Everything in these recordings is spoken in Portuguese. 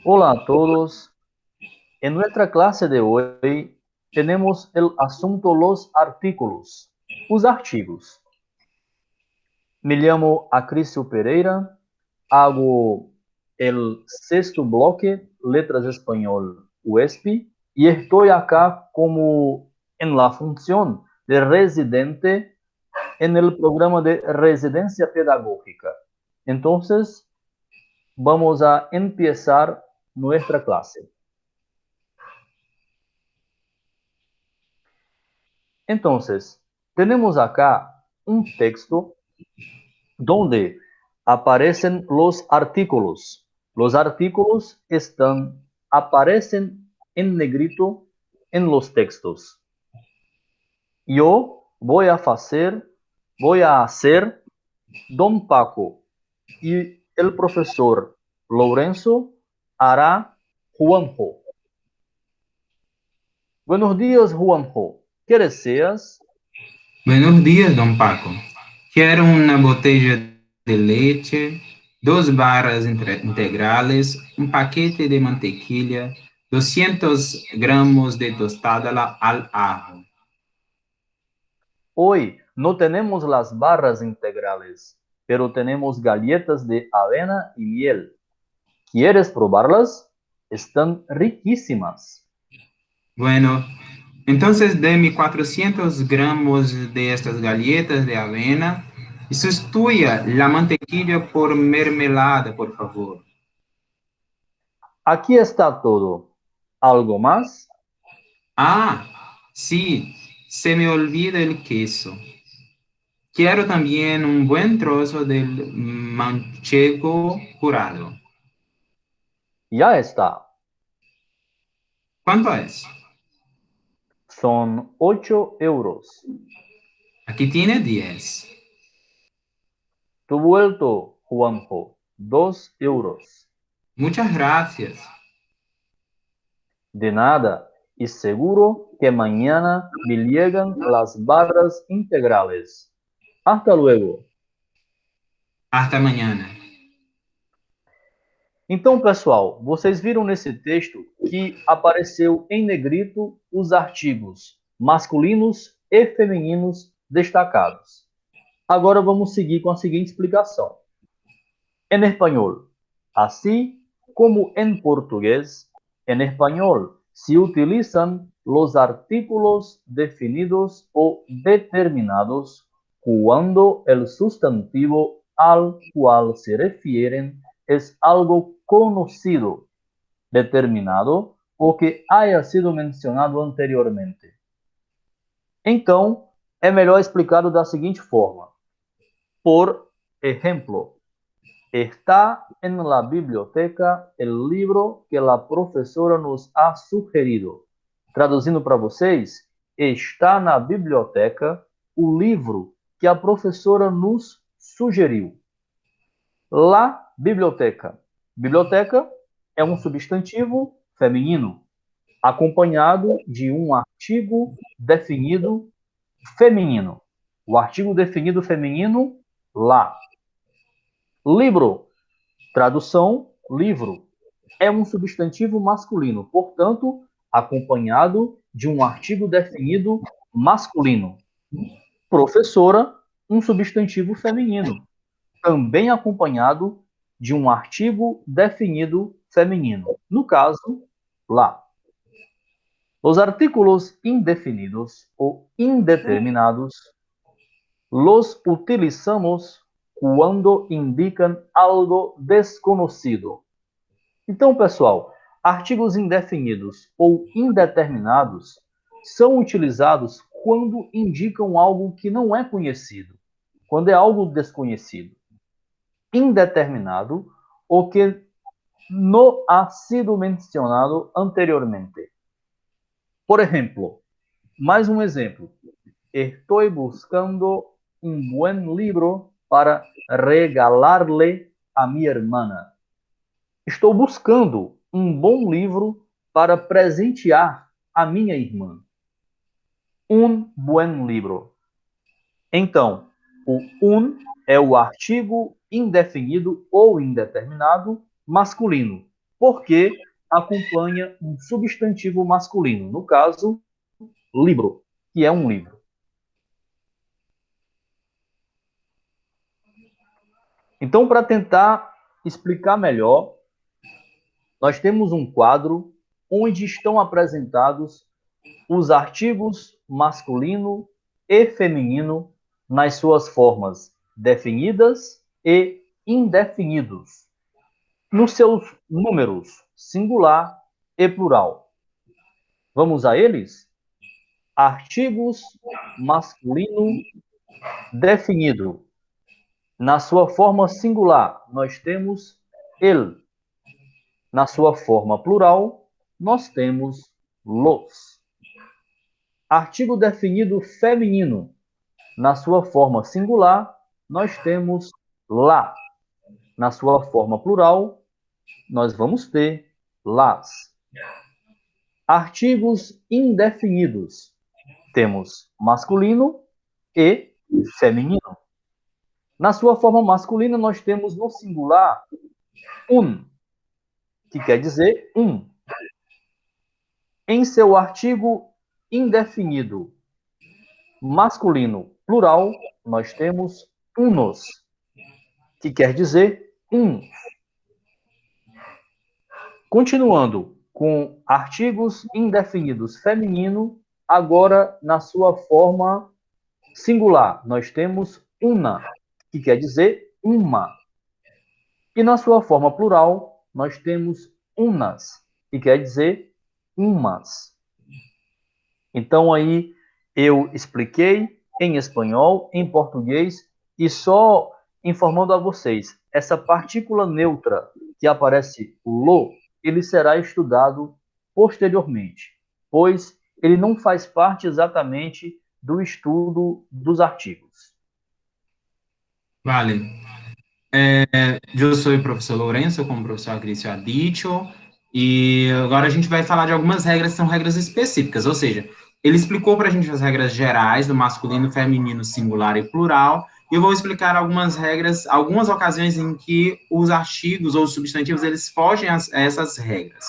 Hola a todos. En nuestra clase de hoy tenemos el asunto los artículos, os artigos. Me llamo Acrício Pereira, hago el sexto bloque, Letras Español UESP, y estoy acá como en la función de residente en el programa de residencia pedagógica. Entonces, vamos a empezar nuestra clase. Entonces, tenemos acá un texto donde aparecen los artículos. Los artículos aparecen en negrito en los textos. Yo voy a hacer Don Paco y el profesor Lorenzo hará Juanjo. Buenos días, Juanjo. ¿Qué deseas? Buenos días, don Paco. Quiero una botella de leche, dos barras integrales, un paquete de mantequilla, 200 gramos de tostada al ajo. Hoy no tenemos las barras integrales, pero tenemos galletas de avena y miel. ¿Quieres probarlas? Están riquísimas. Bueno, entonces deme 400 gramos de estas galletas de avena y sustituya la mantequilla por mermelada, por favor. Aquí está todo. ¿Algo más? Ah, sí, se me olvida el queso. Quiero también un buen trozo del manchego curado. Ya está. ¿Cuánto es? Son 8 euros. Aquí tiene 10. Tu vuelto, Juanjo. 2 euros. Muchas gracias. De nada. Y seguro que mañana me llegan las barras integrales. Hasta luego. Hasta mañana. Então, pessoal, vocês viram nesse texto que apareceu em negrito os artigos masculinos e femininos destacados. Agora vamos seguir com a seguinte explicação. En español, así como en portugués, en español se utilizan los artículos definidos o determinados cuando el sustantivo al cual se refieren es algo conocido, determinado o que haya sido mencionado anteriormente. Então, é melhor explicado da seguinte forma. Por exemplo, está en la biblioteca el libro que la profesora nos ha sugerido. Traduzindo para vocês, está na biblioteca o livro que a professora nos sugeriu. La biblioteca. Biblioteca é um substantivo feminino, acompanhado de um artigo definido feminino. O artigo definido feminino, lá. Livro, tradução, livro, é um substantivo masculino, portanto, acompanhado de um artigo definido masculino. Professora, um substantivo feminino, também acompanhado de um artigo definido feminino. No caso, lá. Os artículos indefinidos ou indeterminados los utilizamos quando indicam algo desconhecido. Então, pessoal, artigos indefinidos ou indeterminados são utilizados quando indicam algo que não é conhecido, quando é algo desconhecido. Indeterminado, o que não ha sido mencionado anteriormente. Por exemplo, mais um exemplo. Estou buscando um buen libro para regalarle a minha irmã. Estou buscando um bom livro para presentear a minha irmã. Um buen libro. Então, o é o artigo indefinido ou indeterminado masculino, porque acompanha um substantivo masculino, no caso, libro, que é um livro. Então, para tentar explicar melhor, nós temos um quadro onde estão apresentados os artigos masculino e feminino nas suas formas definidas e indefinidos, nos seus números singular e plural. Vamos a eles? Artigos masculino definido. Na sua forma singular, nós temos ele. Na sua forma plural, nós temos los. Artigo definido feminino. Na sua forma singular, nós temos lá. Na sua forma plural, nós vamos ter las. Artigos indefinidos. Temos masculino e feminino. Na sua forma masculina, nós temos no singular que quer dizer um. Em seu artigo indefinido masculino plural, nós temos unos, que quer dizer um. Continuando com artigos indefinidos feminino, agora na sua forma singular, nós temos una, que quer dizer uma. E na sua forma plural, nós temos unas, que quer dizer umas. Então aí eu expliquei em espanhol, em português, e só informando a vocês, essa partícula neutra que aparece lo, ele será estudado posteriormente, pois ele não faz parte exatamente do estudo dos artigos. Vale. Eu sou o professor Lourenço, como o professor Agrício ha dicho, e agora a gente vai falar de algumas regras que são regras específicas, ou seja, ele explicou para a gente as regras gerais do masculino, feminino, singular e plural, e eu vou explicar algumas regras, algumas ocasiões em que os artigos ou os substantivos, eles fogem a essas regras.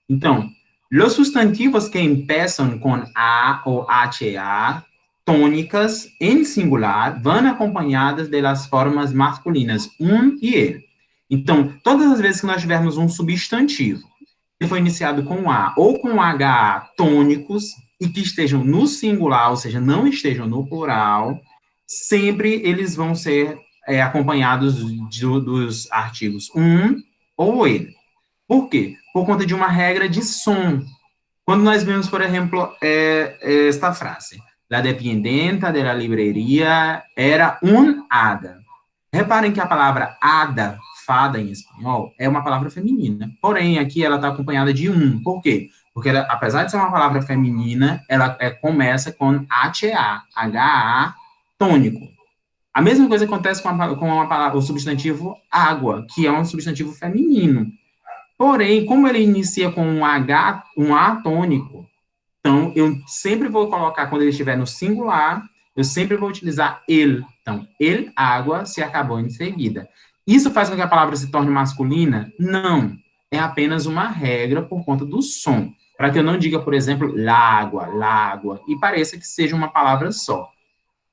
Então, los sustantivos que empiezan con A ou HA, tônicas em singular vão acompanhadas das formas masculinas e ele. Então, todas as vezes que nós tivermos um substantivo que foi iniciado com A ou com HA tônicos e que estejam no singular, ou seja, não estejam no plural, sempre eles vão ser acompanhados dos artigos ou ele. Por quê? Por conta de uma regra de som. Quando nós vemos, por exemplo, esta frase, la dependienta de la librería era hada. Reparem que a palavra hada, fada em espanhol, é uma palavra feminina. Porém, aqui ela está acompanhada de Por quê? Porque, ela, apesar de ser uma palavra feminina, ela começa com HA, HA tônico. A mesma coisa acontece com o substantivo água, que é um substantivo feminino. Porém, como ele inicia com um A tônico, então eu sempre vou colocar, quando ele estiver no singular, eu sempre vou utilizar ele. Então, ele, água, se acabou em seguida. Isso faz com que a palavra se torne masculina? Não. É apenas uma regra por conta do som. Para que eu não diga, por exemplo, lágua, e pareça que seja uma palavra só.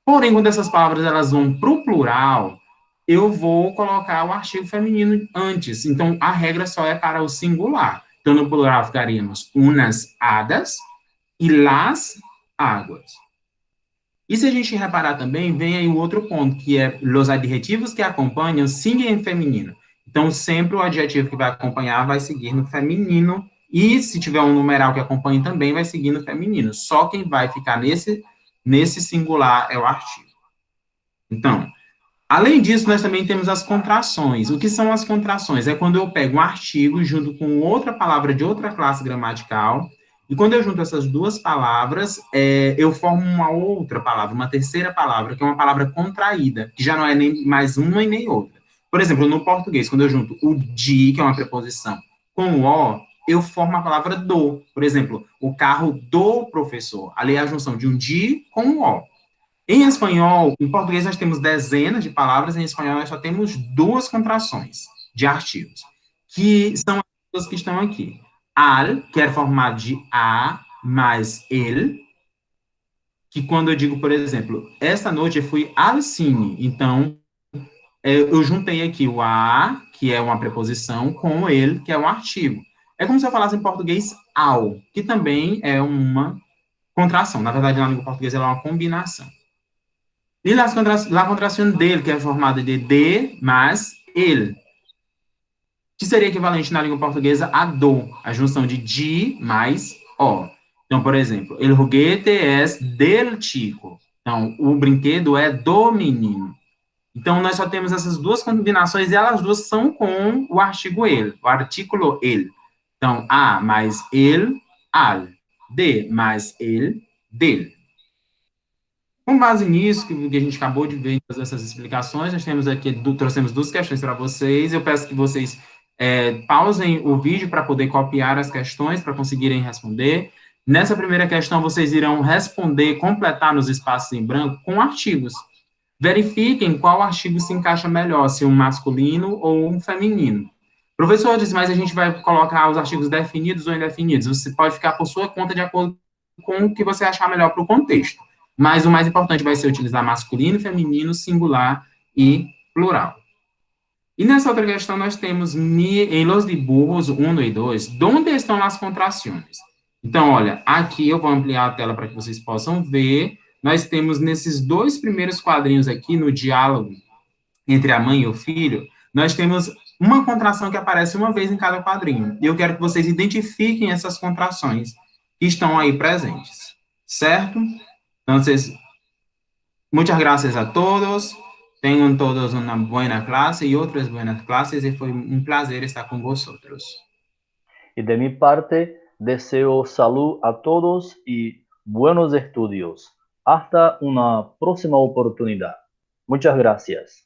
Porém, quando essas palavras elas vão para o plural, eu vou colocar o artigo feminino antes. Então, a regra só é para o singular. Então, no plural ficaríamos unas hadas e las águas. E se a gente reparar também, vem aí o outro ponto, que é os adjetivos que acompanham seguem em feminino. Então, sempre o adjetivo que vai acompanhar vai seguir no feminino, e se tiver um numeral que acompanhe também, vai seguir no feminino. Só quem vai ficar nesse singular é o artigo. Então, além disso, nós também temos as contrações. O que são as contrações? É quando eu pego um artigo junto com outra palavra de outra classe gramatical, e quando eu junto essas duas palavras, eu formo uma outra palavra, uma terceira palavra, que é uma palavra contraída, que já não é nem mais uma e nem outra. Por exemplo, no português, quando eu junto o de, que é uma preposição, com o o, eu formo a palavra do. Por exemplo, o carro do professor. Ali é a junção de um de com um o. Em espanhol, em português nós temos dezenas de palavras, em espanhol nós só temos duas contrações de artigos, que são as pessoas que estão aqui. Al, que é formado de a mais el, que quando eu digo, por exemplo, esta noite eu fui al cine, então eu juntei aqui o a, que é uma preposição, com o ele, que é um artigo. É como se eu falasse em português ao, que também é uma contração. Na verdade, na língua portuguesa, ela é uma combinação. E la contração dele, que é formada de mais ele, que seria equivalente na língua portuguesa a do, a junção de mais o. Então, por exemplo, el juguete es del chico. Então, o brinquedo é do menino. Então, nós só temos essas duas combinações e elas duas são com o artigo ele, o artículo ele. Então, a mais ele, al. De mais ele, dele. Com base nisso, que a gente acabou de ver em todas essas explicações, nós temos aqui, trouxemos duas questões para vocês. Eu peço que vocês pausem o vídeo para poder copiar as questões, para conseguirem responder. Nessa primeira questão, vocês irão responder, completar nos espaços em branco com artigos. Verifiquem qual artigo se encaixa melhor, se um masculino ou um feminino. Professor diz, mas a gente vai colocar os artigos definidos ou indefinidos. Você pode ficar por sua conta de acordo com o que você achar melhor para o contexto. Mas o mais importante vai ser utilizar masculino, feminino, singular e plural. E nessa outra questão nós temos em los dibujos 1 e 2, onde estão as contrações? Então, olha, aqui eu vou ampliar a tela para que vocês possam ver. Nós temos nesses dois primeiros quadrinhos aqui, no diálogo entre a mãe e o filho, nós temos uma contração que aparece uma vez em cada quadrinho. E eu quero que vocês identifiquem essas contrações que estão aí presentes. Certo? Então, muchas gracias a todos. Tengan todos una buena clase y otras buenas clases. Y fue un placer estar con vosotros. Y de mi parte, deseo salud a todos y buenos estudios. Hasta una próxima oportunidad. Muchas gracias.